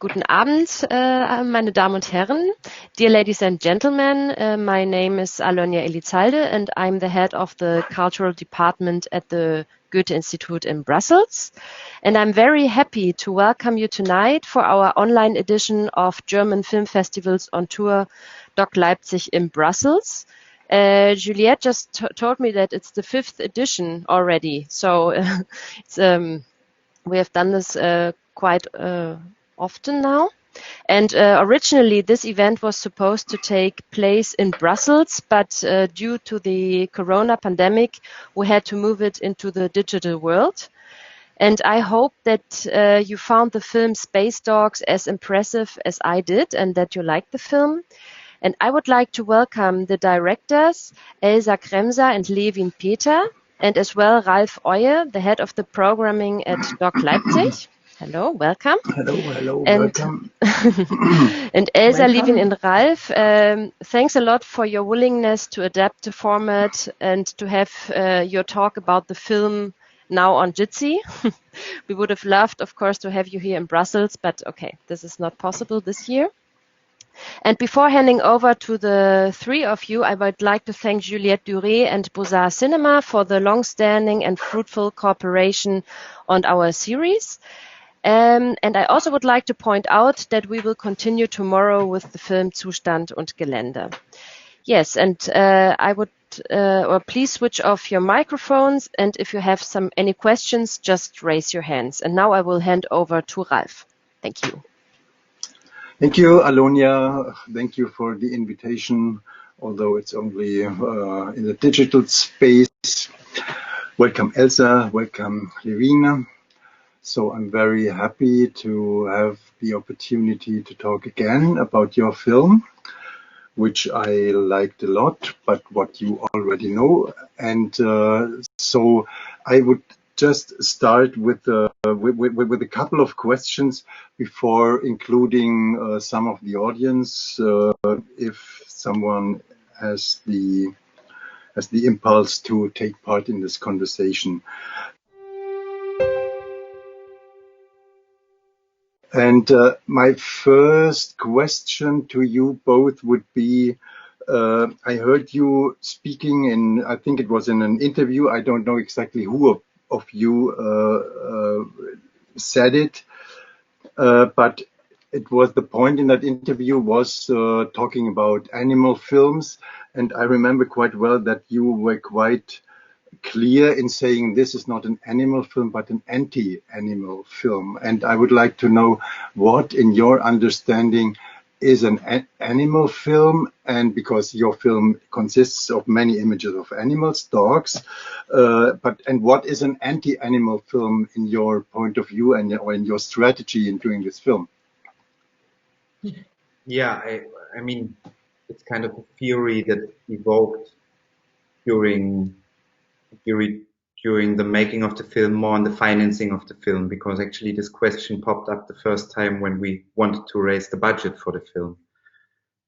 Guten Abend, meine Damen und Herren, dear ladies and gentlemen. My name is Alonia Elizalde and I'm the head of the cultural department at the Goethe-Institut in Brussels. And I'm very happy to welcome you tonight for our online edition of German film festivals on tour, DOK Leipzig in Brussels. Juliette just told me that it's the 5th edition already, so we have done this quite often now. And originally this event was supposed to take place in Brussels, but due to the corona pandemic, we had to move it into the digital world. And I hope that you found the film Space Dogs as impressive as I did and that you liked the film. And I would like to welcome the directors, Elsa Kremser and Levin Peter, and as well Ralph Eue, the head of the programming at DOK Leipzig. Hello, welcome. Hello, And, welcome. and Elsa, Welcome. Levin and Ralph, thanks a lot for your willingness to adapt the format and to have your talk about the film now on Jitsi. We would have loved, of course, to have you here in Brussels, but okay, this is not possible this year. And before handing over to the three of you, I would like to thank Juliette Duré and Beaux-Arts Cinema for the long-standing and fruitful cooperation on our series. And I also would like to point out that we will continue tomorrow with the film Zustand und Gelände. Yes, and I would, or please switch off your microphones, and if you have any questions, just raise your hands. And now I will hand over to Ralph. Thank you. Thank you, Alonia. Thank you for the invitation, although it's only in the digital space. Welcome, Elsa. Welcome, Levin. So I'm very happy to have the opportunity to talk again about your film, which I liked a lot, but what you already know. And so I would just start with a couple of questions before including some of the audience, if someone has the impulse to take part in this conversation. And my first question to you both would be, I heard you speaking in, I think it was in an interview, I don't know exactly who of you said it, but it was the point in that interview was talking about animal films, and I remember quite well that you were quite clear in saying this is not an animal film but an anti-animal film, and I would like to know what in your understanding is an animal film, and because your film consists of many images of animals, dogs, and what is an anti-animal film in your point of view and or in your strategy in doing this film? Yeah, I mean, it's kind of a theory that evoked during the making of the film, more on the financing of the film, because actually this question popped up the first time when we wanted to raise the budget for the film.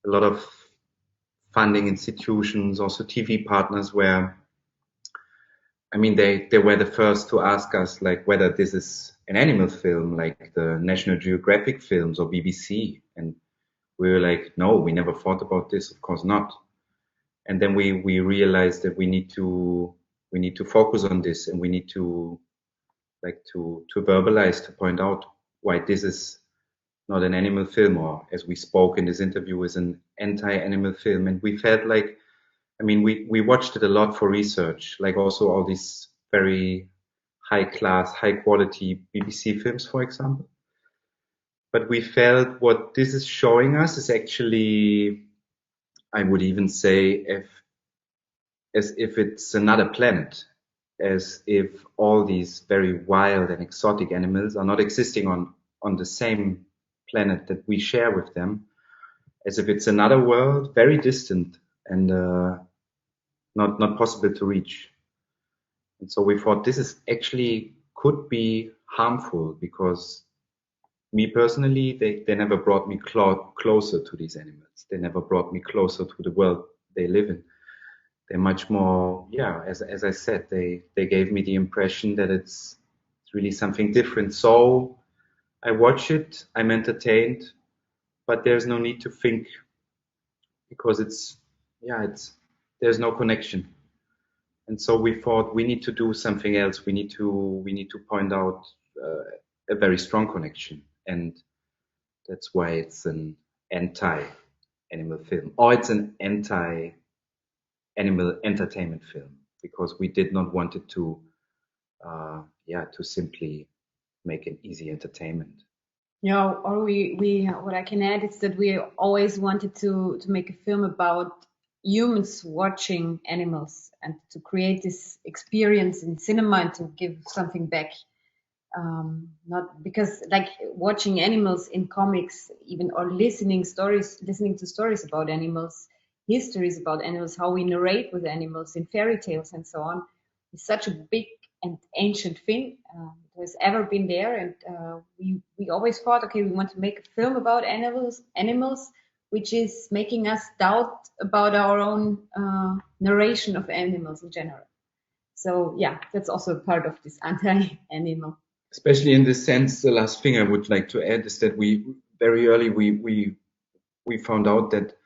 A lot of funding institutions, also TV partners were, I mean, they were the first to ask us like whether this is an animal film, like the National Geographic films or BBC. And we were like, no, we never thought about this, of course not. And then we realized that we need to focus on this, and we need to verbalize, to point out why this is not an animal film, or as we spoke in this interview, is an anti-animal film. And we felt like, I mean, we watched it a lot for research, like also all these very high class, high quality BBC films, for example. But we felt what this is showing us is actually, I would even say, as if it's another planet, as if all these very wild and exotic animals are not existing on the same planet that we share with them, as if it's another world, very distant and not possible to reach. And so we thought this is actually could be harmful, because me personally, they never brought me closer to these animals. They never brought me closer to the world they live in. They're much more, yeah, as I said, they gave me the impression that it's really something different. So I watch it, I'm entertained, but there's no need to think because there's no connection. And so we thought we need to do something else. We need to point out a very strong connection, and that's why it's an anti-animal film, or it's an anti-animal entertainment film, because we did not want it to simply make an easy entertainment. Yeah, or we what I can add is that we always wanted to make a film about humans watching animals and to create this experience in cinema and to give something back. Not because like watching animals in comics, even or listening to stories about animals, histories about animals, how we narrate with animals in fairy tales and so on, is such a big and ancient thing. It has ever been there, and we always thought, okay, we want to make a film about animals, which is making us doubt about our own narration of animals in general. So yeah, that's also a part of this anti-animal. Especially in this sense, the last thing I would like to add is that we very early we found out that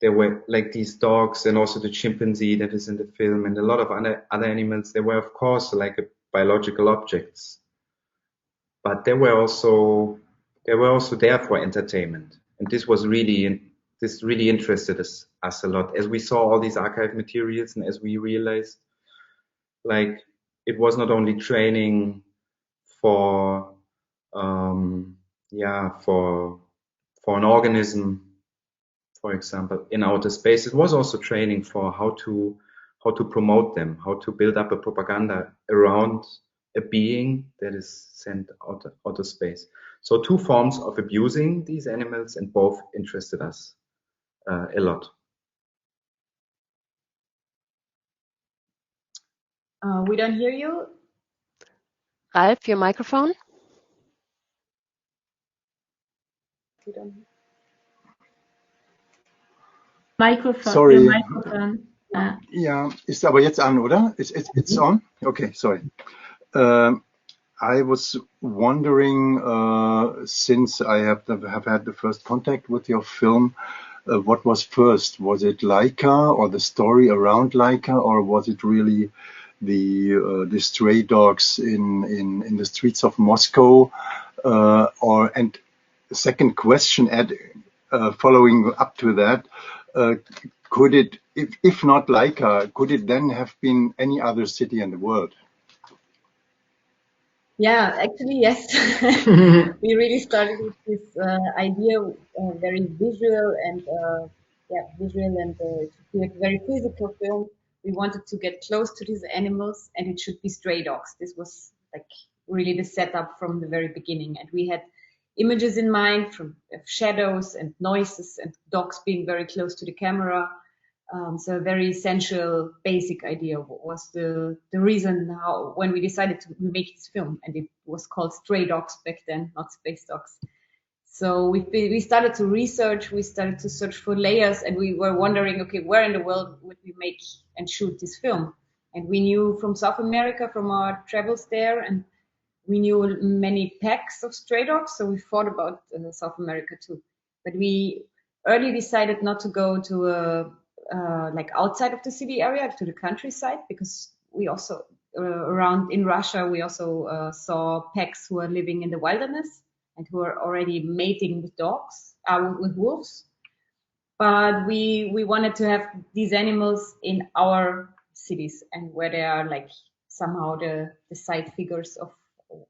there were like these dogs and also the chimpanzee that is in the film and a lot of other animals. They were of course like biological objects, but they were also there for entertainment. And this really interested us a lot as we saw all these archive materials and as we realized like it was not only training for an organism, for example, in outer space. It was also training for how to promote them, how to build up a propaganda around a being that is sent outer space. So two forms of abusing these animals, and both interested us a lot. We don't hear you. Ralph, your microphone. Microphone. Sorry. Your microphone. Ja, ist aber jetzt an, oder? It's on? Okay, sorry. I was wondering, since I have had the first contact with your film, what was first? Was it Laika or the story around Laika, or was it really the stray dogs in the streets of Moscow? And second question, following up to that, could it, if not Laika, could it then have been any other city in the world? Yeah, actually, yes. We really started with this idea, very visual and it should be a very physical film. We wanted to get close to these animals, and it should be stray dogs. This was like really the setup from the very beginning, and we had images in mind from shadows and noises and dogs being very close to the camera. So a very essential, basic idea was the reason how when we decided to make this film, and it was called Stray Dogs back then, not Space Dogs. So we started to research, we started to search for layers, and we were wondering, okay, where in the world would we make and shoot this film? And we knew from South America, from our travels there, and we knew many packs of stray dogs, so we thought about South America too. But we early decided not to go to like outside of the city area, to the countryside, because we also around in Russia we also saw packs who are living in the wilderness and who are already mating with dogs, with wolves. But we wanted to have these animals in our cities, and where they are like somehow the side figures of,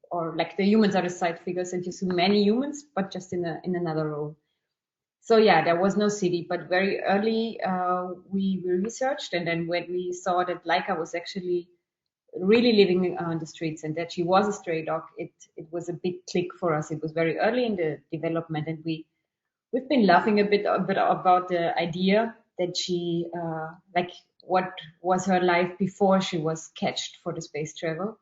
or like the humans are the side figures, and you see many humans, but just in another role. So yeah, there was no city, but very early we researched, and then when we saw that Laika was actually really living on the streets and that she was a stray dog, it was a big click for us. It was very early in the development, and we've been laughing a bit about the idea that she like what was her life before she was catched for the space travel.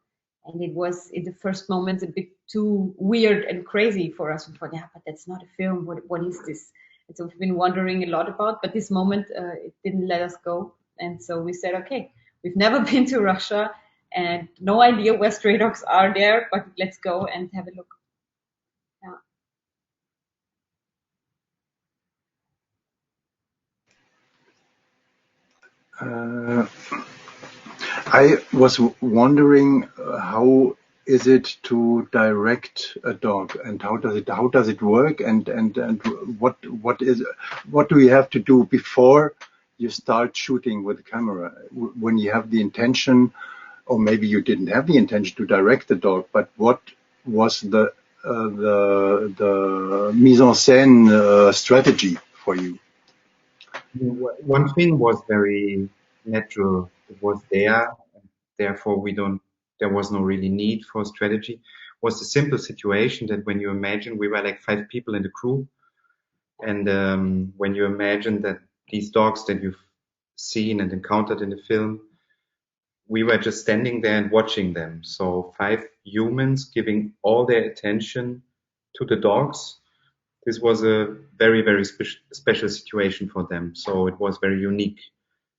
And it was in the first moments a bit too weird and crazy for us. We thought, yeah, but that's not a film. What is this? And so we've been wondering a lot about, but this moment it didn't let us go. And so we said, okay, we've never been to Russia and no idea where stray dogs are there, but let's go and have a look. Yeah. I was wondering how is it to direct a dog, and how does it work, and what do you have to do before you start shooting with the camera when you have the intention, or maybe you didn't have the intention to direct the dog, but what was the mise en scène strategy for you? One thing was very natural. It was there, and therefore there was no really need for strategy. Was the simple situation that when you imagine we were like 5 people in the crew, and when you imagine that these dogs that you've seen and encountered in the film, we were just standing there and watching them. So 5 humans giving all their attention to the dogs. This was a very, very special situation for them. So it was very unique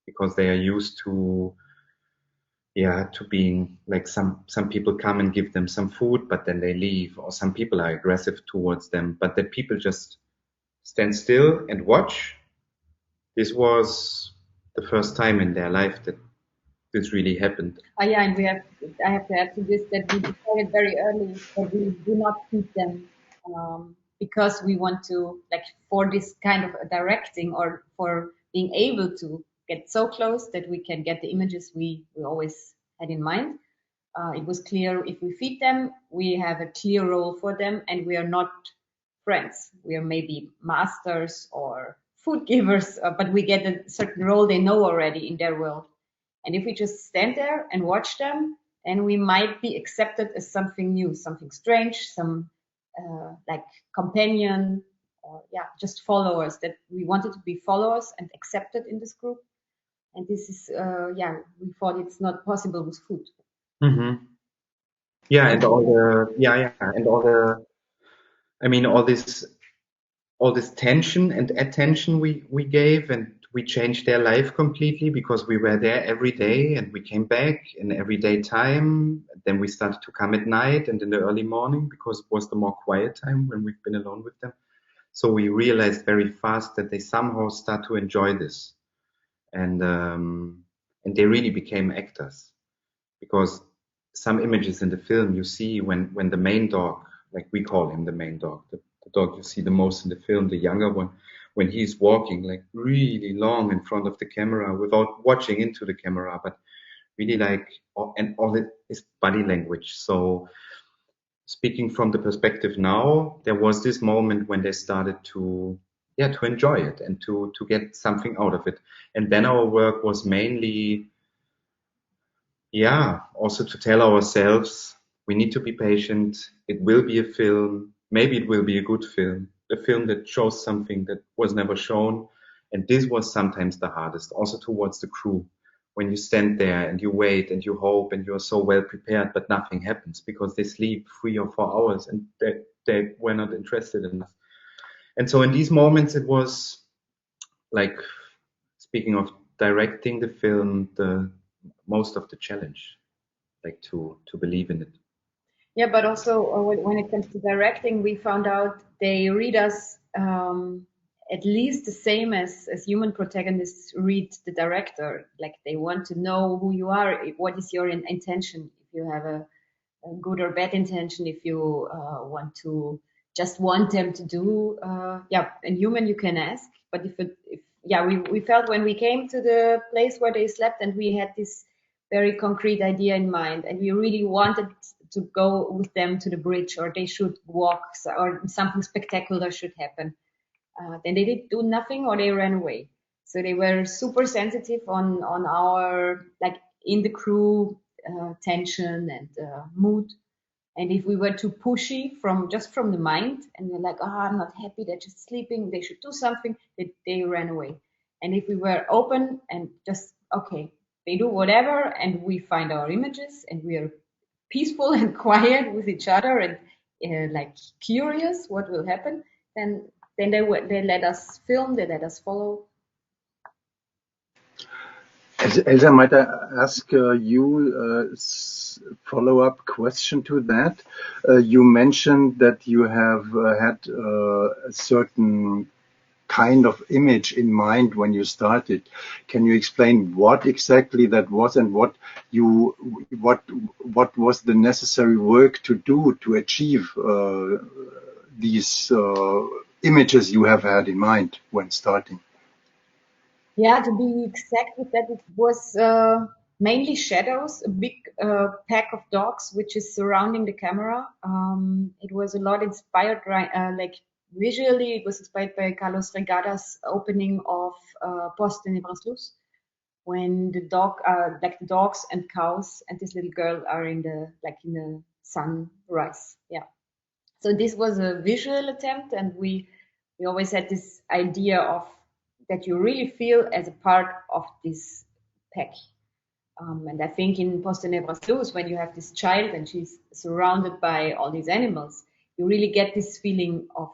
because they are used to being like some people come and give them some food, but then they leave, or some people are aggressive towards them, but that people just stand still and watch. This was the first time in their life that this really happened. Yeah, and I have to add to this that we decided very early that we do not feed them because we want to, like, for this kind of directing or for being able to get so close that we can get the images we always had in mind. It was clear if we feed them, we have a clear role for them, and we are not friends. We are maybe masters or food givers, but we get a certain role they know already in their world. And if we just stand there and watch them, then we might be accepted as something new, something strange, some like companion, or just followers, that we wanted to be followers and accepted in this group. And this is, we thought it's not possible with food. Mm-hmm. Yeah, and all the, I mean, all this tension and attention we gave, and we changed their life completely because we were there every day and we came back in everyday time. Then we started to come at night and in the early morning because it was the more quiet time when we've been alone with them. So we realized very fast that they somehow start to enjoy this, and they really became actors, because some images in the film you see when the main dog, like we call him the main dog, the dog you see the most in the film, the younger one, when he's walking like really long in front of the camera without watching into the camera, but really like, and all it is body language. So speaking from the perspective now, there was this moment when they started to enjoy it and to get something out of it. And then our work was mainly, also to tell ourselves we need to be patient. It will be a film. Maybe it will be a good film, a film that shows something that was never shown. And this was sometimes the hardest, also towards the crew. When you stand there and you wait and you hope and you're so well prepared, but nothing happens because they sleep 3 or 4 hours and they were not interested in us. And so in these moments, it was like, speaking of directing the film, the most of the challenge, like to believe in it. Yeah, but also when it comes to directing, we found out they read us at least the same as human protagonists read the director. Like, they want to know who you are, what is your intention, if you have a good or bad intention, if you want to just want them to do. And human you can ask, but we felt when we came to the place where they slept and we had this very concrete idea in mind, and we really wanted to go with them to the bridge, or they should walk, or something spectacular should happen. Then they did do nothing, or they ran away. So they were super sensitive on our, like, in the crew tension and mood. And if we were too pushy from the mind, and we're like, I'm not happy, they're just sleeping, they should do something, they ran away. And if we were open and just, okay, they do whatever, and we find our images, and we are peaceful and quiet with each other, and like curious what will happen, then they let us film, they let us follow. Elsa, might I ask you a follow-up question to that? You mentioned that you have had a certain kind of image in mind when you started. Can you explain what exactly that was and what was the necessary work to do to achieve these images you have had in mind when starting? Yeah, to be exact with that, it was mainly shadows, a big pack of dogs which is surrounding the camera. It was a lot inspired, like visually, it was inspired by Carlos Regada's opening of Post Tenebras Luz, when the like the dogs and cows and this little girl are in the sunrise. Yeah. So this was a visual attempt, and we always had this idea of that you really feel as a part of this pack. And I think in Post Tenebras Luz, when you have this child and she's surrounded by all these animals, you really get this feeling of,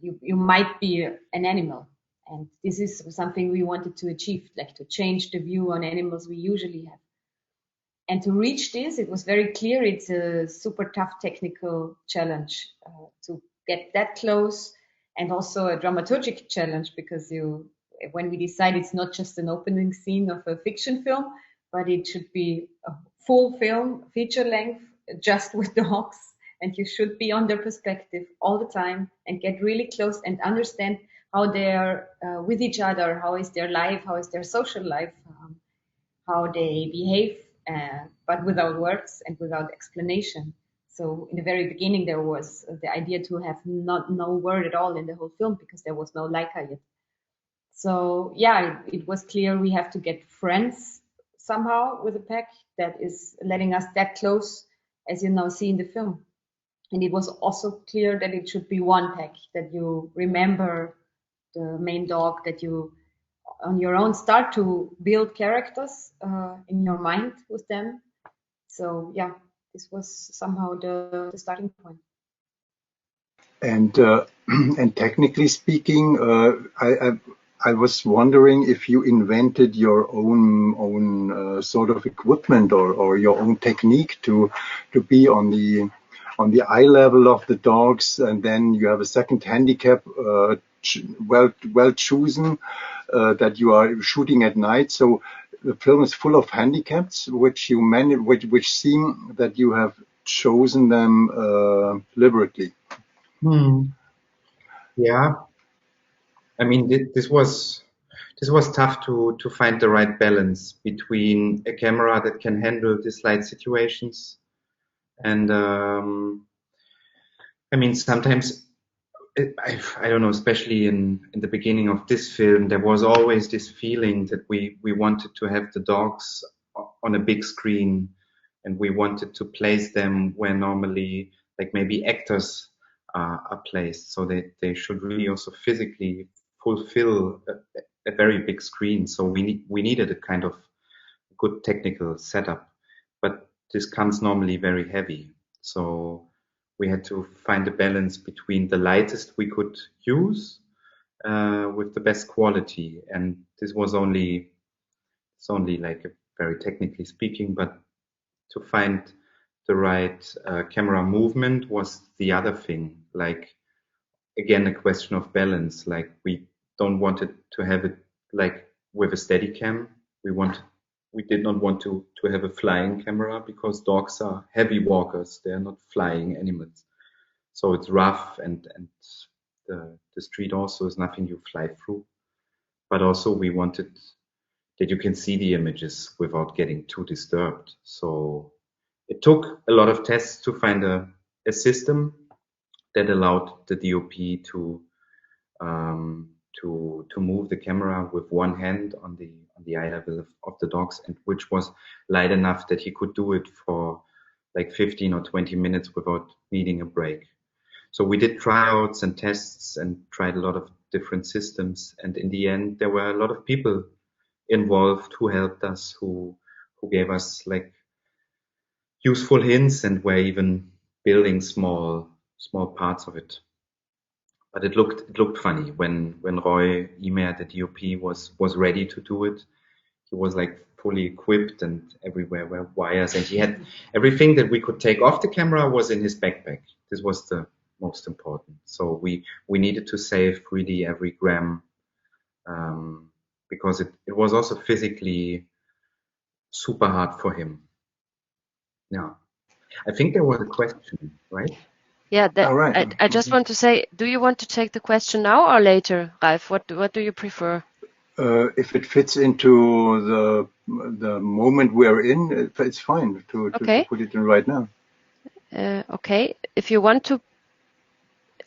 you might be an animal. And this is something we wanted to achieve, like to change the view on animals we usually have. And to reach this, it was very clear it's a super tough technical challenge to get that close, and also a dramaturgic challenge, because when we decide it's not just an opening scene of a fiction film, but it should be a full film, feature length, just with dogs, and you should be on their perspective all the time and get really close and understand how they're with each other, how is their life, how is their social life, how they behave, but without words and without explanation. So in the very beginning, there was the idea to have no word at all in the whole film, because there was no Leica yet. So yeah, it was clear we have to get friends somehow with a pack that is letting us that close, as you now see in the film. And it was also clear that it should be one pack, that you remember the main dog, that you on your own start to build characters in your mind with them. So yeah, this was somehow the starting point. And and technically speaking, I was wondering if you invented your own sort of equipment or your own technique to be on the eye level of the dogs, and then you have a second handicap well chosen that you are shooting at night. So the film is full of handicaps, which you which seem that you have chosen them deliberately. Yeah, I mean, this was tough to find the right balance between a camera that can handle these light situations, and I mean, sometimes I don't know, especially in the beginning of this film, there was always this feeling that we wanted to have the dogs on a big screen, and we wanted to place them where normally, like maybe actors are placed, so they should really also physically fulfill a very big screen. So we needed a kind of good technical setup, but this comes normally very heavy. So we had to find a balance between the lightest we could use with the best quality, and this was only like a very technically speaking, but to find the right camera movement was the other thing. Like, again, a question of balance. Like, we don't want it to have it like with a steady cam. We did not want to have a flying camera, because dogs are heavy walkers. They are not flying animals. So it's rough, and the street also is nothing you fly through. But also we wanted that you can see the images without getting too disturbed. So it took a lot of tests to find a system that allowed the DOP to move the camera with one hand on the eye level of the dogs, and which was light enough that he could do it for like 15 or 20 minutes without needing a break. So we did tryouts and tests and tried a lot of different systems, and in the end there were a lot of people involved who helped us, who gave us like useful hints, and were even building small parts of it. But it looked funny when Ralph Eue, the DOP, was ready to do it. He was like fully equipped, and everywhere were wires, and he had everything that we could take off the camera was in his backpack. This was the most important. So we needed to save really every gram, because it was also physically super hard for him. Yeah. I think there was a question, right? Yeah, All right. I just want to say, do you want to take the question now or later, Ralph? What do you prefer? If it fits into the moment we're in, it's fine to put it in right now. Okay. If you want to,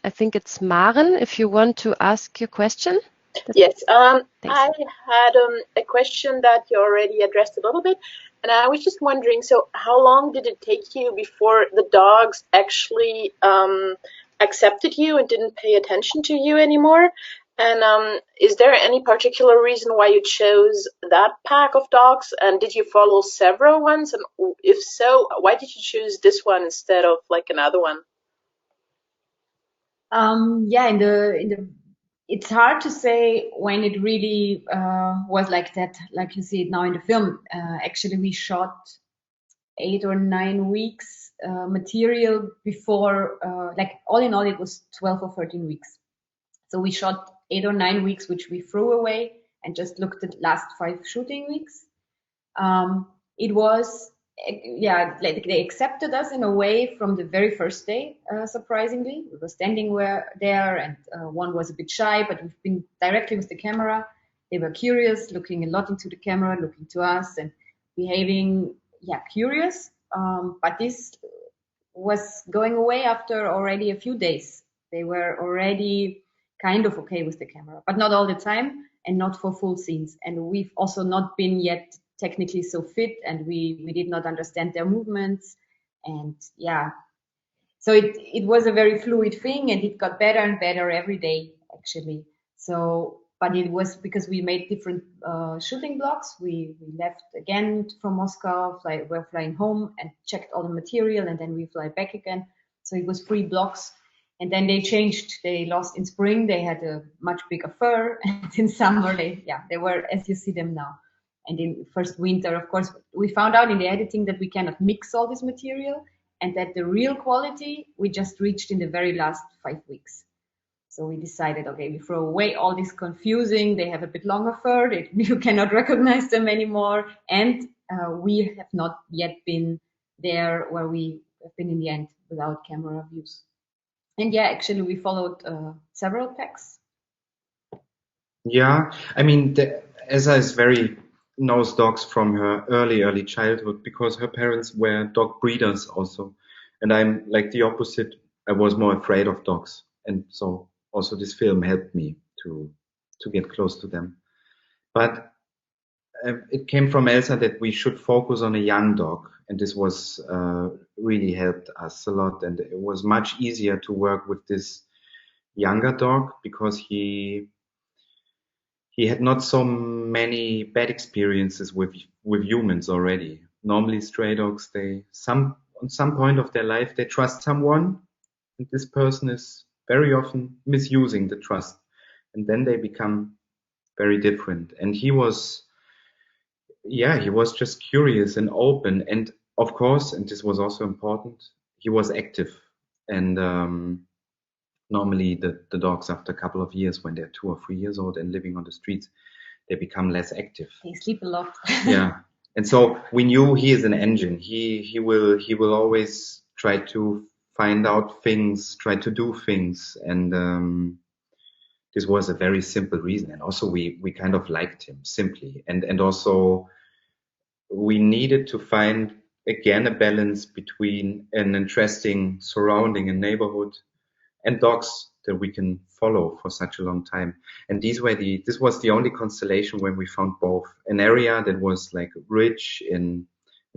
I think it's Maren. If you want to ask your question. Yes. Thanks. I had a question that you already addressed a little bit, and I was just wondering, so how long did it take you before the dogs actually accepted you and didn't pay attention to you anymore? And is there any particular reason why you chose that pack of dogs? And did you follow several ones? And if so, why did you choose this one instead of like another one? Yeah, it's hard to say when it really was like that, like you see it now in the film. Actually, we shot 8 or 9 weeks material before, like all in all, it was 12 or 13 weeks. So we shot 8 or 9 weeks, which we threw away and just looked at last 5 shooting weeks. It was, yeah, like they accepted us in a way from the very first day, surprisingly. We were standing there, and one was a bit shy, but we've been directly with the camera. They were curious, looking a lot into the camera, looking to us and behaving, yeah, curious. But this was going away after already a few days. They were already kind of okay with the camera, but not all the time and not for full scenes. And we've also not been yet technically so fit, and we did not understand their movements. And yeah, so it was a very fluid thing, and it got better and better every day, actually. So, but it was because we made different shooting blocks. We left again from Moscow, we're flying home and checked all the material, and then we fly back again. So it was 3 blocks. And then they changed. They lost in spring. They had a much bigger fur, and in summer they were as you see them now. And in first winter, of course, we found out in the editing that we cannot mix all this material, and that the real quality we just reached in the very last 5 weeks. So we decided, okay, we throw away all this confusing. They have a bit longer fur. You cannot recognize them anymore, and we have not yet been there where we have been in the end without camera views. And yeah, actually, we followed several packs. Yeah, I mean, Elsa knows dogs from her early childhood because her parents were dog breeders also. And I'm like the opposite. I was more afraid of dogs. And so also this film helped me to get close to them. But it came from Elsa that we should focus on a young dog. And this was really helped us a lot. And it was much easier to work with this younger dog because he had not so many bad experiences with humans already. Normally stray dogs, on some point of their life, they trust someone, and this person is very often misusing the trust. And then they become very different. And he was just curious and open. And of course, and this was also important, he was active. And normally the dogs, after a couple of years, when they're 2 or 3 years old and living on the streets, they become less active. They sleep a lot. Yeah. And so we knew he is an engine. He will always try to find out things, try to do things. And this was a very simple reason. And also we kind of liked him simply. And also we needed to find again a balance between an interesting surrounding and neighborhood and dogs that we can follow for such a long time. And this was the only constellation when we found both an area that was like rich in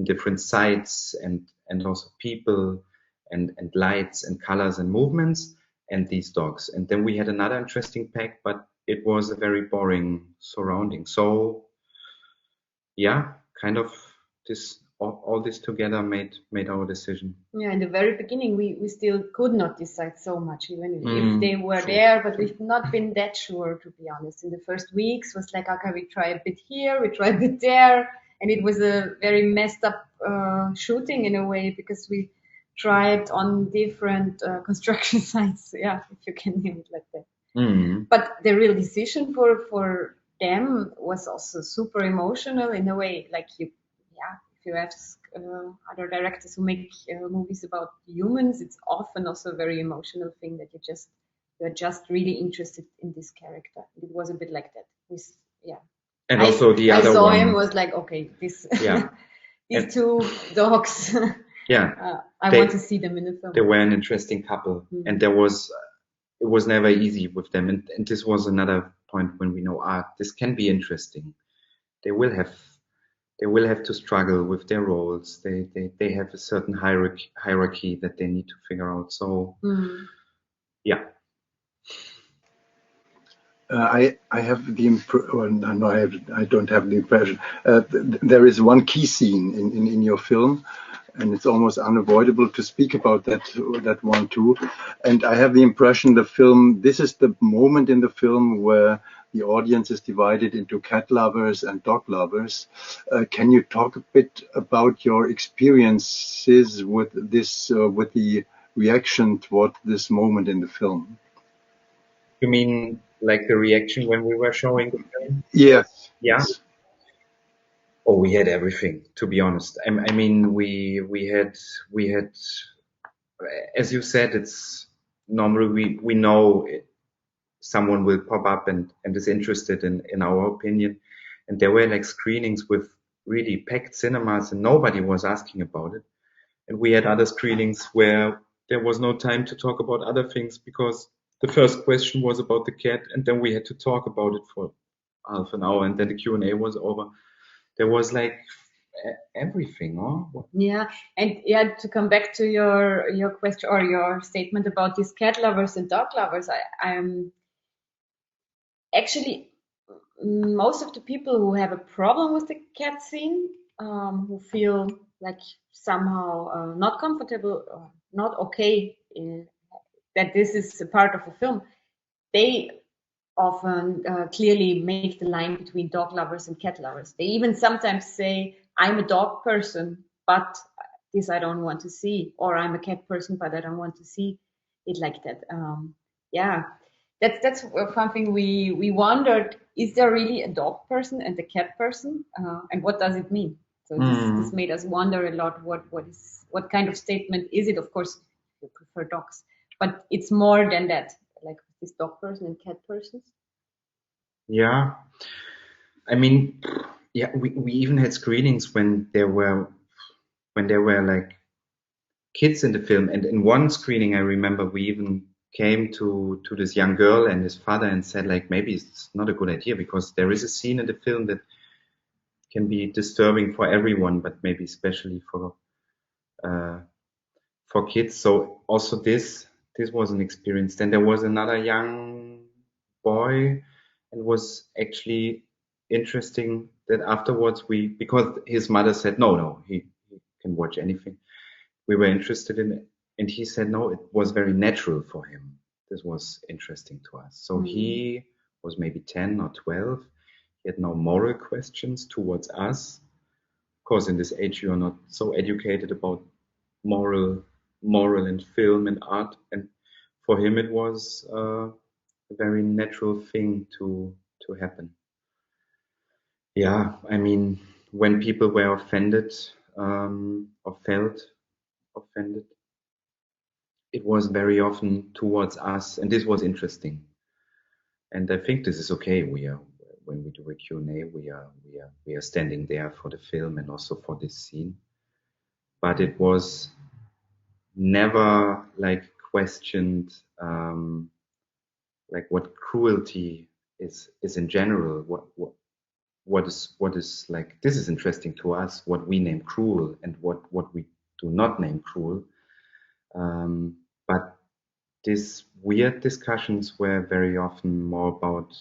different sights and also people and lights and colors and movements, and these dogs. And then we had another interesting pack, but it was a very boring surrounding. So yeah, kind of all this together made our decision. Yeah, in the very beginning, we still could not decide so much, even if they were there, but we've not been that sure, to be honest. In the first weeks, was like, okay, we try a bit here, we try a bit there, and it was a very messed up shooting in a way, because we tried on different construction sites. Yeah, if you can name it like that. Mm. But the real decision for them was also super emotional in a way. Like if you ask other directors who make movies about humans, it's often also a very emotional thing that you're just really interested in this character. It was a bit like that. And also the other I saw one him was like, okay, this yeah. these And, two dogs. yeah. I want to see them in the film. They were an interesting couple, and it was never easy with them. And this was another point when we know this can be interesting. They will have to struggle with their roles. They have a certain hierarchy that they need to figure out. So yeah. I have the I don't have the impression. There is one key scene in your film, and it's almost unavoidable to speak about that one too. And I have the impression this is the moment in the film where the audience is divided into cat lovers and dog lovers. Can you talk a bit about your experiences with this, with the reaction toward this moment in the film? You mean like the reaction when we were showing the film? Yes. Yeah. Yes. Oh, we had everything, to be honest. I mean, we had, as you said, it's normally we know someone will pop up and is interested in our opinion. And there were like screenings with really packed cinemas and nobody was asking about it. And we had other screenings where there was no time to talk about other things because the first question was about the cat and then we had to talk about it for half an hour and then the Q&A was over. There was like everything, huh? Yeah, and to come back to your question or your statement about these cat lovers and dog lovers, I'm actually most of the people who have a problem with the cat scene, who feel like somehow not comfortable, not okay that this is a part of a film, they often clearly make the line between dog lovers and cat lovers. They even sometimes say, I'm a dog person, but this I don't want to see, or I'm a cat person, but I don't want to see it like that. That's something we wondered, is there really a dog person and a cat person? And what does it mean? So this made us wonder a lot, what kind of statement is it? Of course, you prefer dogs, but it's more than that, like this dog person and cat persons. Yeah. I mean, yeah, we even had screenings when there were like kids in the film. And in one screening, I remember we even came to this young girl and his father and said like, maybe it's not a good idea because there is a scene in the film that can be disturbing for everyone, but maybe especially for kids. So also this was an experience. Then there was another young boy and was actually interesting that afterwards because his mother said, no, he can watch anything. We were interested in it. And he said, no, it was very natural for him. This was interesting to us. So he was maybe 10 or 12. He had no moral questions towards us. Of course, in this age, you are not so educated about moral in film and art. And for him, it was a very natural thing to happen. Yeah, I mean, when people were offended or felt offended, it was very often towards us, and this was interesting. And I think this is okay. When we do a Q&A, we are standing there for the film and also for this scene. But it was never like questioned, like what cruelty is in general. What is like, this is interesting to us, what we name cruel and what we do not name cruel. But these weird discussions were very often more about,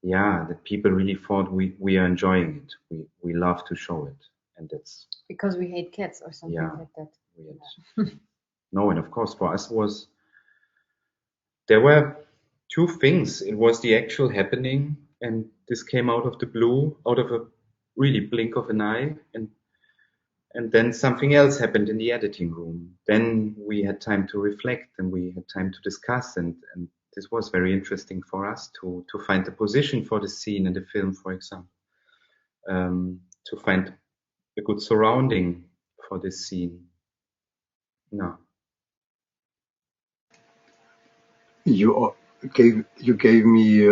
that people really thought we are enjoying it. We love to show it. And that's because we hate cats or something like that. Weird. No, and of course for us there were two things. It was the actual happening, and this came out of the blue, out of a really blink of an eye. And And then something else happened in the editing room. Then we had time to reflect and we had time to discuss, and this was very interesting for us to find the position for the scene in the film, for example, to find a good surrounding for this scene. No. You gave me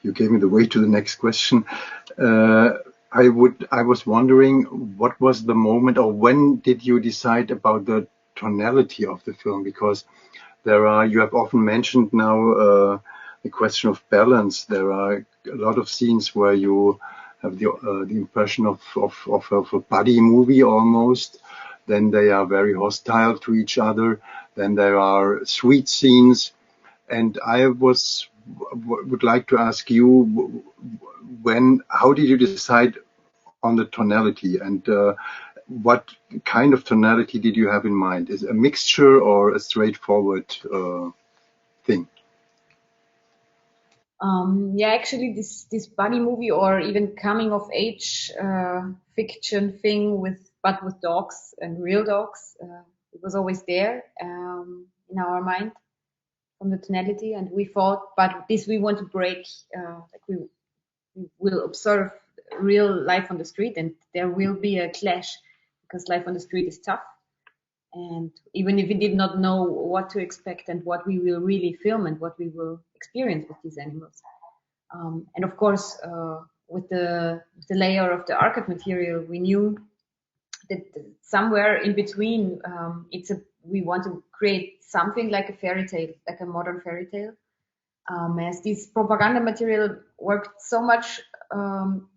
the way to the next question. I was wondering, what was the moment, or when did you decide about the tonality of the film? Because you have often mentioned now the question of balance. There are a lot of scenes where you have the impression of a buddy movie almost. Then they are very hostile to each other. Then there are sweet scenes, and I would like to ask you, how did you decide on the tonality, and what kind of tonality did you have in mind? Is it a mixture or a straightforward thing? Yeah, actually, this buddy movie or even coming of age fiction thing but with dogs and real dogs, it was always there in our mind from the tonality, and we thought, but this we want to break. Like we will observe real life on the street, and there will be a clash because life on the street is tough. And even if we did not know what to expect and what we will really film and what we will experience with these animals. And of course, with the layer of the archive material, we knew that somewhere in between, we want to create something like a fairy tale, like a modern fairy tale. As this propaganda material worked so much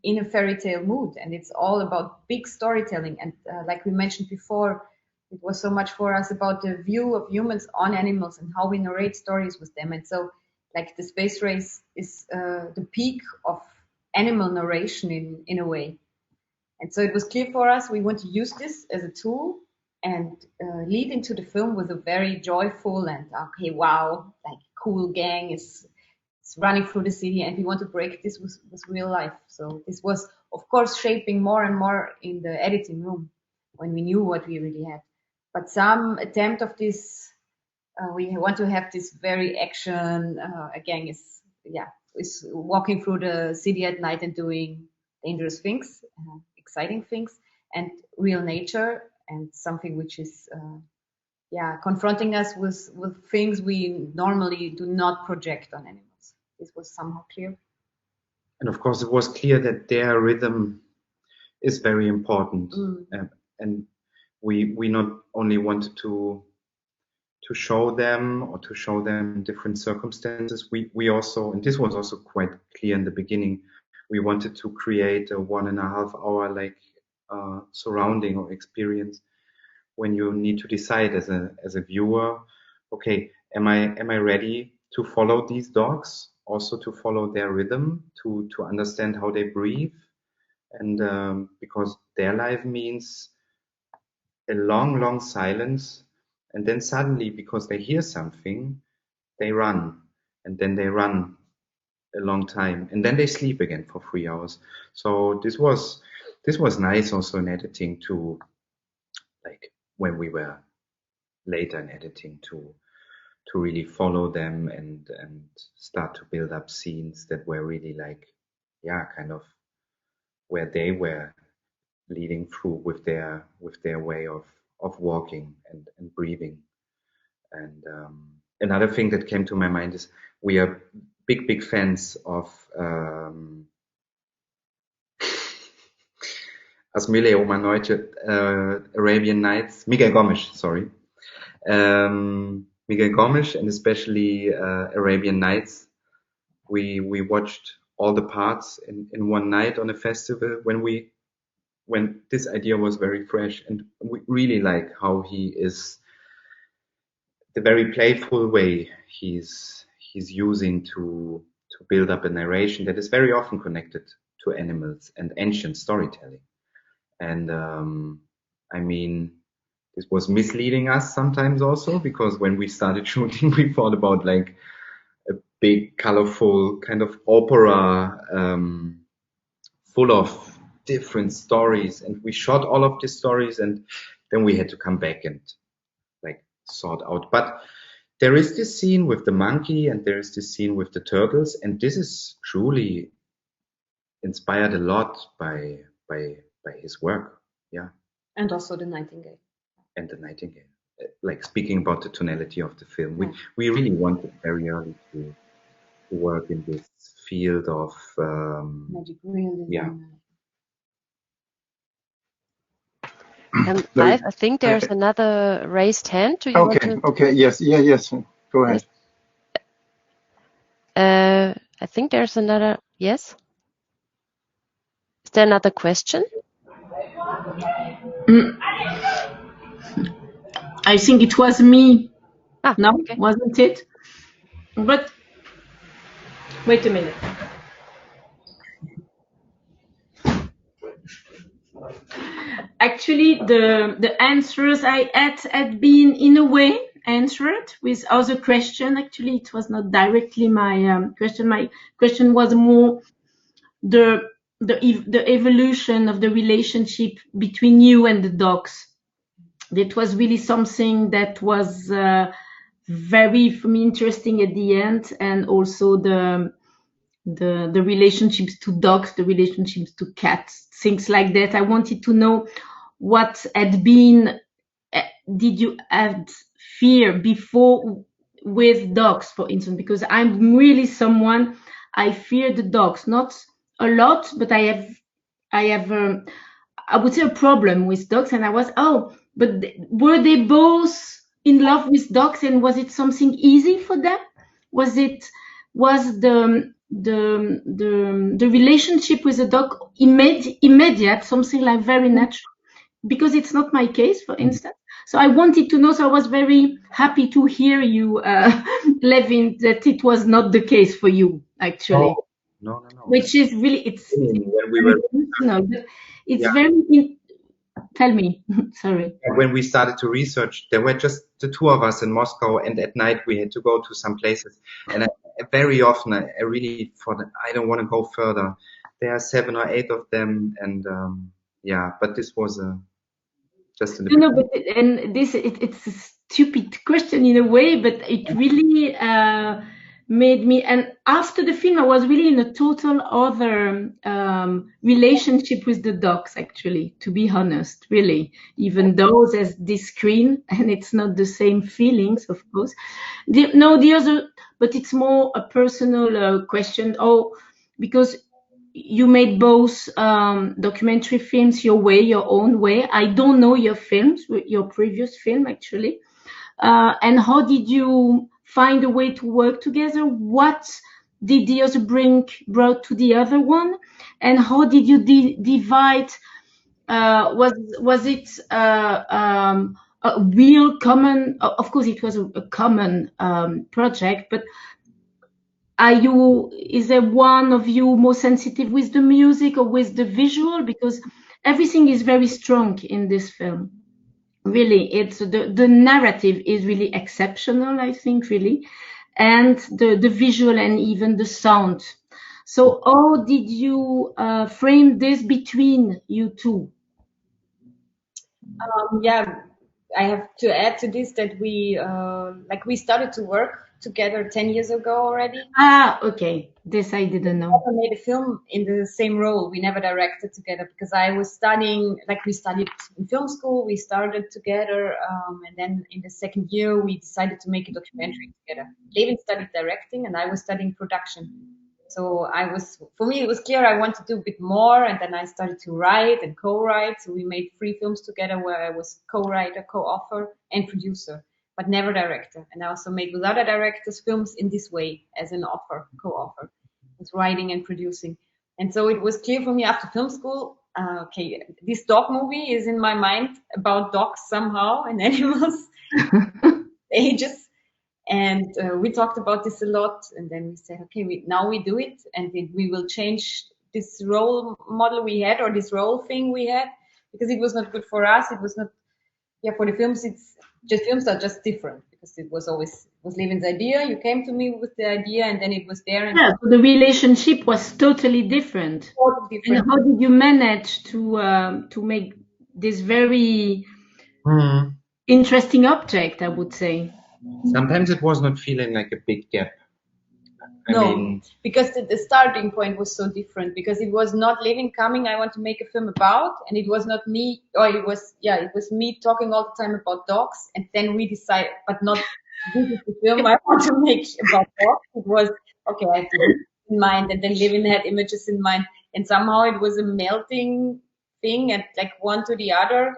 in a fairy tale mood, and it's all about big storytelling. And like we mentioned before, it was so much for us about the view of humans on animals and how we narrate stories with them. And so, like, the space race is the peak of animal narration in a way. And so it was clear for us we want to use this as a tool and lead into the film with a very joyful and okay, wow, like cool gang is running through the city, and we want to break this with real life. So this was, of course, shaping more and more in the editing room when we knew what we really had. But some attempt of this, we want to have this very action. A gang is walking through the city at night and doing dangerous things, exciting things, and real nature, and something which is confronting us with things we normally do not project on animals. This was somehow clear. And of course, it was clear that their rhythm is very important. And we not only wanted to show them or to show them different circumstances, we also, and this was also quite clear in the beginning, we wanted to create a 1.5 hour surrounding or experience when you need to decide as a viewer, okay, am I ready to follow these dogs, also to follow their rhythm, to understand how they breathe, and because their life means a long silence, and then suddenly, because they hear something, they run, and then they run a long time, and then they sleep again for 3 hours. So this was nice also in editing, to, like, when we were later in editing, to really follow them and start to build up scenes that were really kind of where they were leading through with their way of walking and breathing. And another thing that came to my mind is we are big fans of Asmile Omanoite, Arabian Nights, Miguel Gomes, sorry. Miguel Gomes, and especially Arabian Nights. We watched all the parts in one night on a festival when this idea was very fresh, and we really like how he is, the very playful way he's using to build up a narration that is very often connected to animals and ancient storytelling. And I mean, this was misleading us sometimes also, because when we started shooting, we thought about like a big, colorful kind of opera full of different stories, and we shot all of these stories, and then we had to come back and like sort out. But there is this scene with the monkey, and there is this scene with the turtles, and this is truly inspired a lot by his work. Yeah. And also the nightingale. And the nightingale. Like speaking about the tonality of the film, we really wanted very early to work in this field of magic realism. Yeah. Ralph, I think there's another raised hand. Do you want to? Okay, yes, go ahead. I think there's another. Yes. Is there another question? I think it was me. No, okay. wasn't it? But wait a minute. Actually, the answers I had been in a way answered with other question. Actually, it was not directly my question. My question was more the evolution of the relationship between you and the dogs. That was really something that was very, for me, interesting at the end, and also the relationships to dogs, the relationships to cats, things like that. I wanted to know what had been, did you have fear before with dogs, for instance, because I'm really someone, I fear the dogs, not a lot, but I would say a problem with dogs. And I was, but were they both in love with dogs, and was it something easy for them? Was the relationship with the dog immediate, something like very natural? Because it's not my case, for instance. So I wanted to know, so I was very happy to hear you, Levin, that it was not the case for you, actually. No. Which is really, it's when we were personal, but it's very, tell me, sorry. When we started to research, there were just the two of us in Moscow, and at night we had to go to some places. And very often I really thought, I don't want to go further. There are 7 or 8 of them, and but this was just in the No, but it's a stupid question in a way, but it really made me. And after the film, I was really in a total other relationship with the dogs. Actually, to be honest, really, even though there's this screen and it's not the same feelings, of course. The other, but it's more a personal question. Because you made both documentary films your way, your own way. I don't know your films, your previous film actually. And how did you find a way to work together? What did the other brought to the other one? And how did you divide? Was it a real common? Of course, it was a common project, but is there one of you more sensitive with the music or with the visual? Because everything is very strong in this film. Really, it's the narrative is really exceptional, I think, really, and the visual and even the sound. So how did you frame this between you two? I have to add to this that we started to work together 10 years ago already. Okay. This I didn't know. We never made a film in the same role. We never directed together because I was studying, we studied in film school. We started together, and then in the second year we decided to make a documentary together. Levin studied directing, and I was studying production. So for me, it was clear I wanted to do a bit more, and then I started to write and co-write. So we made 3 films together where I was co-writer, co-author, and producer, but never director. And I also made with other directors films in this way as an author, co-author, with writing and producing. And so it was clear for me after film school, this dog movie is in my mind about dogs somehow and animals, ages. And we talked about this a lot, and then we said, now we do it, and we will change this role model we had, or this role thing we had, because it was not good for us. It was not, for the films, films are just different because it was Levin's idea. You came to me with the idea, and then it was there. And yeah, so the relationship was totally different. totally different. And how did you manage to make this very interesting object? I would say. Sometimes it was not feeling like a big gap. Because the starting point was so different. Because it was not Levin coming, I want to make a film about, and it was not me, or it was me talking all the time about dogs, and then we decided, but not this is the film I want to make about dogs. It was okay, I had to in mind, and then Levin had images in mind, and somehow it was a melting thing, and like one to the other.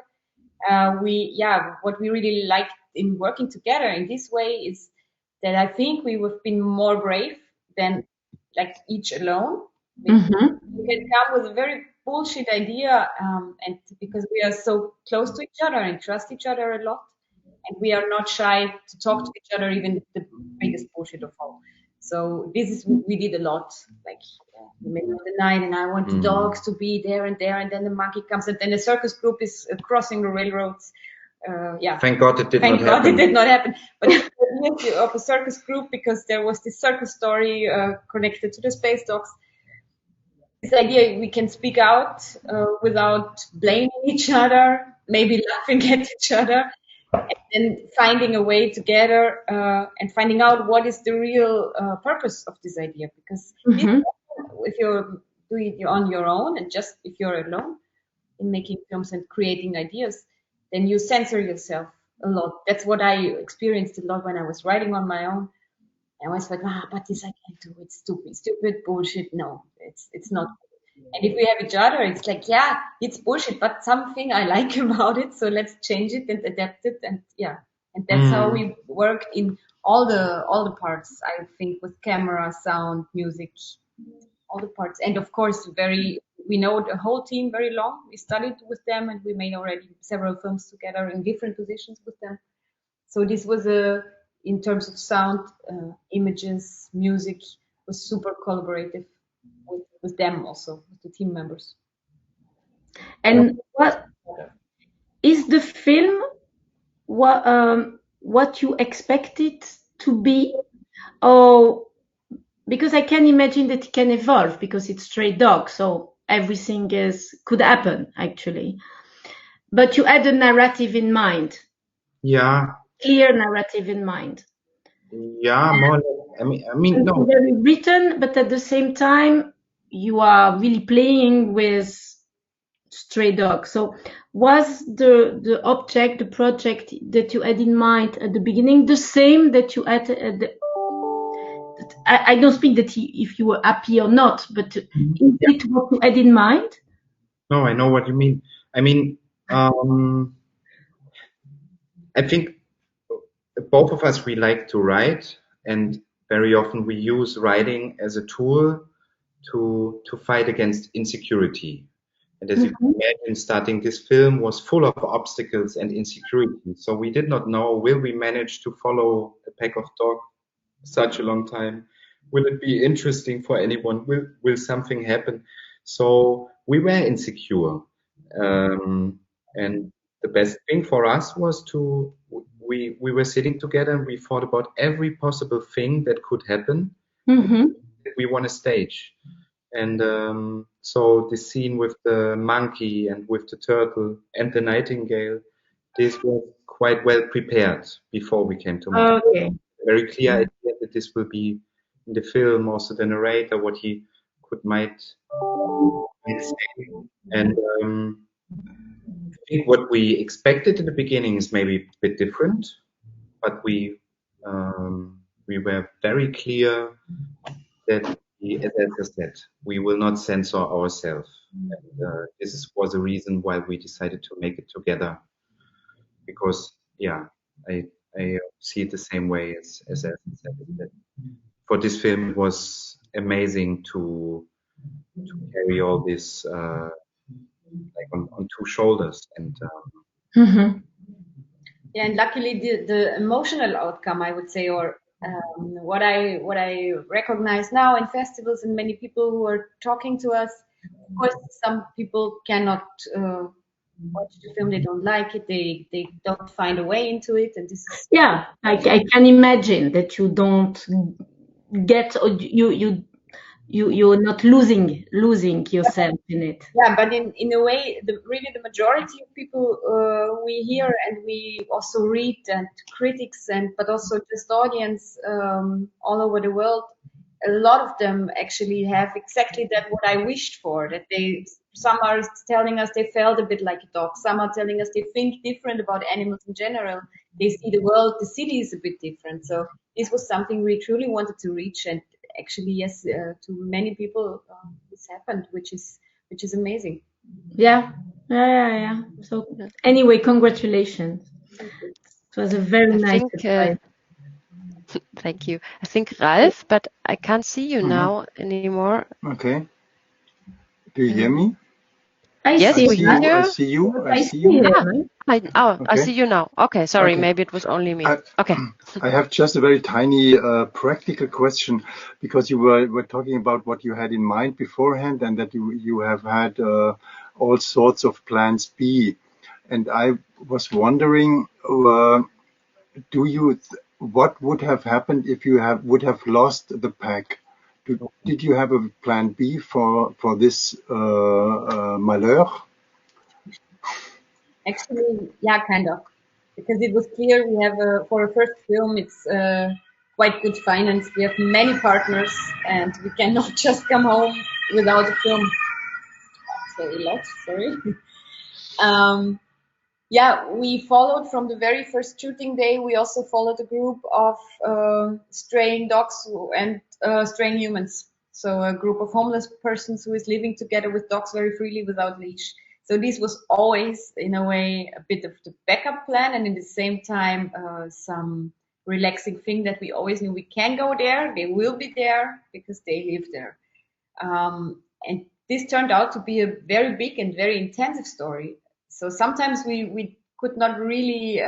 What we really liked in working together in this way is that I think we have been more brave than like each alone. We can come with a very bullshit idea, and because we are so close to each other and trust each other a lot, and we are not shy to talk to each other, even the biggest bullshit of all. So this is what we did a lot, like in the middle of the night, and I want the dogs to be there, and then the monkey comes, and then the circus group is crossing the railroads. Thank God it did not happen. Thank God it did not happen. But the idea of a circus group, because there was this circus story connected to the space dogs. This idea we can speak out without blaming each other, maybe laughing at each other, and then finding a way together and finding out what is the real purpose of this idea. Because if you're doing it on your own, and just if you're alone in making films and creating ideas, then you censor yourself a lot. That's what I experienced a lot when I was writing on my own. I was like, but this I can't do. It's stupid bullshit. No, it's not. And if we have each other, it's like, yeah, it's bullshit, but something I like about it. So let's change it and adapt it. And and that's how we worked in all the parts. I think with camera, sound, music, all the parts. And of course, we know the whole team very long. We studied with them, and we made already several films together in different positions with them. So this was in terms of sound, images, music, was super collaborative with them also, with the team members. And what is the film? What you expect it to be? Oh, because I can imagine that it can evolve because it's stray dog, so everything could happen actually. But you had a narrative in mind. Yeah. Clear narrative in mind. Yeah, more. I mean, no. Very written, but at the same time, you are really playing with stray dogs. So, was the object, the project that you had in mind at the beginning the same that you had at the? I don't speak that if you were happy or not, but is it what you had in mind? No, I know what you mean. I mean, I think both of us, we like to write, and very often we use writing as a tool to fight against insecurity. And as you can imagine, starting this film was full of obstacles and insecurity. So we did not know, will we manage to follow a pack of dogs such a long time? Will it be interesting for anyone? Will something happen? So we were insecure. And the best thing for us was we were sitting together and we thought about every possible thing that could happen that we want to stage. And so the scene with the monkey and with the turtle and the nightingale, this was quite well prepared before we came to Madrid. Okay. Very clear idea that this will be in the film, also the narrator, what he might say. And I think what we expected in the beginning is maybe a bit different, but we were very clear that, as Elsa said, we will not censor ourselves. And, this was a reason why we decided to make it together, because I see it the same way as Elsa said. That for this film, it was amazing to carry all this like on two shoulders. And and luckily the emotional outcome, I would say, or what I recognize now in festivals and many people who are talking to us, of course, some people cannot watch the film, they don't like it, they don't find a way into it, and this is I can imagine that you don't get, or you're not losing yourself in it. Yeah, but in a way, really the majority of people we hear and we also read, and critics, but also just audience all over the world, a lot of them actually have exactly that what I wished for. That some are telling us they felt a bit like a dog. Some are telling us they think different about animals in general. They see the world, the city is a bit different. So this was something we truly wanted to reach, and actually, yes, to many people this happened, which is amazing. Yeah. So anyway, congratulations. It was a very nice advice. Thank you. I think Ralph, but I can't see you now anymore. Okay. Do you hear me? I Yes, see we you. hear. I see you. I see you. I see you now. Okay, sorry, Okay. maybe it was only me. Okay. I have just a very tiny practical question, because you were talking about what you had in mind beforehand, and that you have had all sorts of plans B. And I was wondering, what would have happened if you would have lost the pack? Did you have a plan B for this malheur? Actually, yeah, kind of, because it was clear we have for a first film, it's quite good finance. We have many partners, and we cannot just come home without a film. Sorry, sorry. Yeah, we followed from the very first shooting day. We also followed a group of straying dogs and straying humans. So a group of homeless persons who is living together with dogs very freely without leash. So this was always, in a way, a bit of the backup plan, and in the same time, some relaxing thing that we always knew we can go there. They will be there because they live there. And this turned out to be a very big and very intensive story. So sometimes we could not really,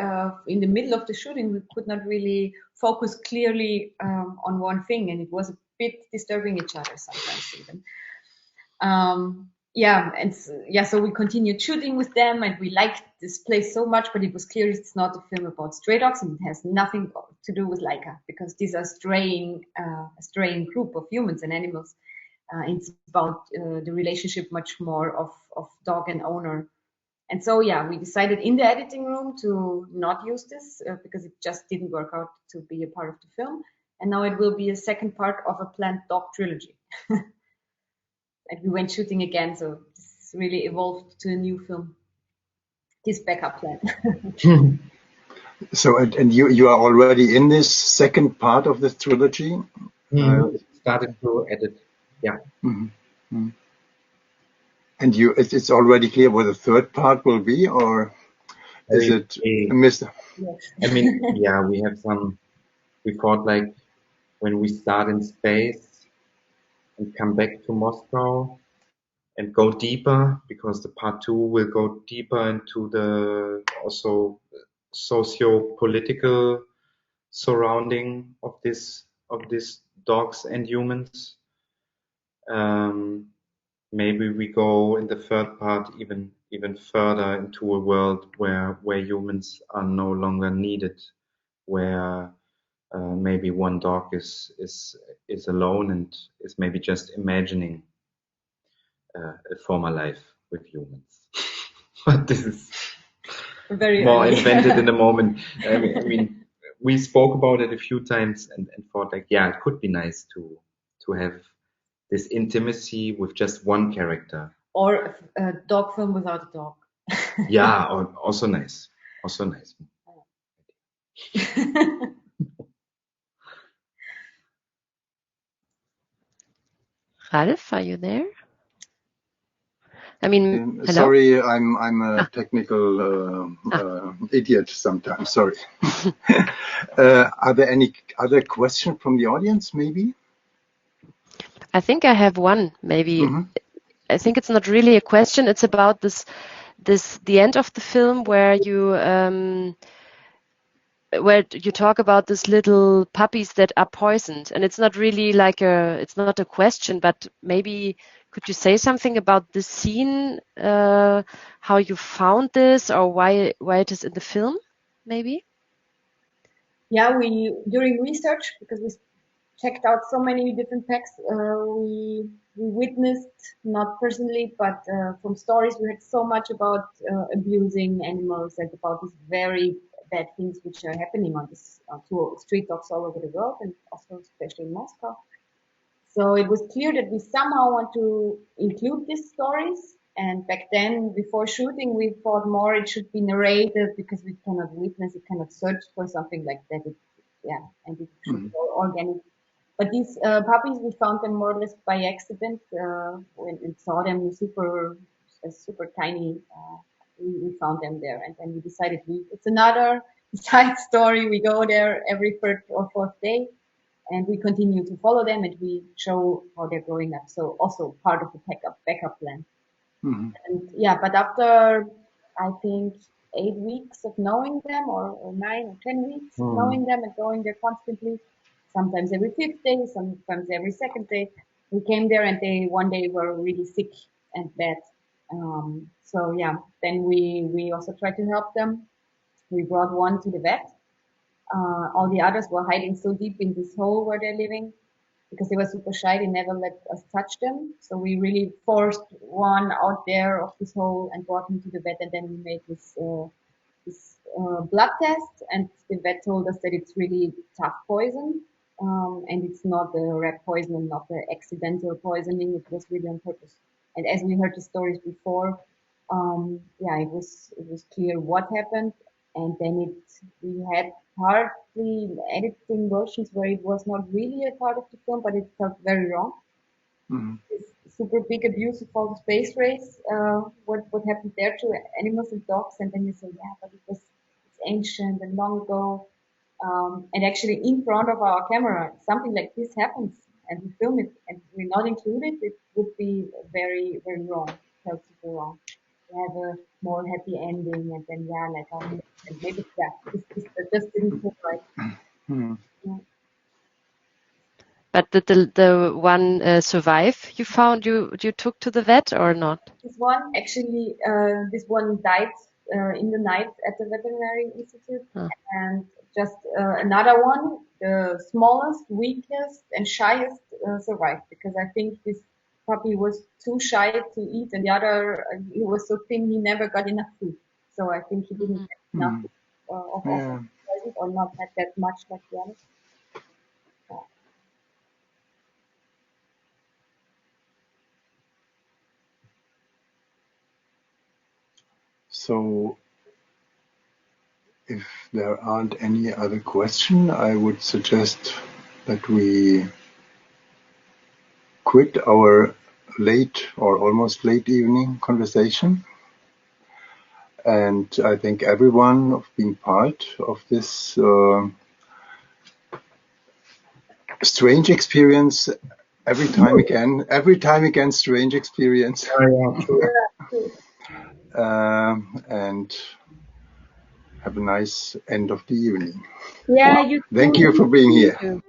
in the middle of the shooting, we could not really focus clearly on one thing, and it was a bit disturbing each other sometimes even. So we continued shooting with them, and we liked this place so much, but it was clear it's not a film about stray dogs, and it has nothing to do with Leica, because these are a straying group of humans and animals. It's about the relationship much more of dog and owner. And so, yeah, we decided in the editing room to not use this because it just didn't work out to be a part of the film. And now it will be a second part of a planned dog trilogy. And we went shooting again, so this really evolved to a new film, this backup plan. So, and you are already in this second part of the trilogy? Started to edit, yeah. Mm-hmm. And it's already clear what the third part will be, or is it a mystery? I mean, yeah, we thought like when we start in space and come back to Moscow and go deeper, because the part 2 will go deeper into the also socio-political surrounding of these dogs and humans. Maybe we go in the third part even further into a world where humans are no longer needed, where maybe one dog is alone and is maybe just imagining a former life with humans. But this is very more early. invented in the moment. I mean, we spoke about it a few times and thought like, yeah, it could be nice to have this intimacy with just one character. Or a dog film without a dog. Yeah, also nice. Ralph, are you there? I mean, hello? Sorry, I'm a technical idiot sometimes. Sorry. Are there any other questions from the audience, maybe? I think I have one, maybe. Mm-hmm. I think it's not really a question. It's about the end of the film where you talk about these little puppies that are poisoned, and it's not really like it's not a question, but maybe Could you say something about this scene, how you found this, or why it is in the film, maybe? Yeah, we during research, because we checked out so many different packs, we witnessed, not personally, but from stories, we heard so much about abusing animals and about these very bad things which are happening on this to street dogs all over the world, and also especially in Moscow. So it was clear that we somehow want to include these stories. And back then, before shooting, we thought more it should be narrated because we cannot witness, we cannot search for something like that. And it should be organic. But these puppies, we found them more or less by accident when we saw them super tiny. We found them there, and then we decided it's another side story. We go there every third or fourth day, and we continue to follow them, and we show how they're growing up. So also part of the backup plan. Mm-hmm. And yeah, but after I think 8 weeks of knowing them, or 9 or 10 weeks of knowing them and going there constantly, sometimes every fifth day, sometimes every second day, we came there, and they one day were really sick and bad. So yeah, then we also tried to help them. We brought one to the vet. All the others were hiding so deep in this hole where they're living because they were super shy. They never let us touch them. So we really forced one out there of this hole and brought him to the vet. And then we made this blood test. And the vet told us that it's really tough poison. And it's not the rat poison and not the accidental poisoning. It was really on purpose. And as we heard the stories before, it was clear what happened. And then we had partly editing versions where it was not really a part of the film, but it felt very wrong. Mm-hmm. This super big abuse of all the space race, what happened there to animals and dogs, and then you say, yeah, but it's ancient and long ago, and actually in front of our camera, something like this happens, and we film it, and we're not included, it would be very, very wrong, felt super wrong. We have a more happy ending, and then and maybe this just didn't feel right. Mm-hmm. Yeah. But did the one survive? You found you took to the vet or not? This one actually, this one died in the night at the veterinary institute, and just another one, the smallest, weakest, and shyest survived, because I think this puppy was too shy to eat, and the other he was so thin he never got enough food. So I think he didn't get enough of poison, or not had that much like the others. So if there aren't any other questions, I would suggest that we quit our late or almost late evening conversation. And I thank everyone for being part of this strange experience. Every time again, strange experience. And have a nice end of the evening. Yeah, you Thank you for being here.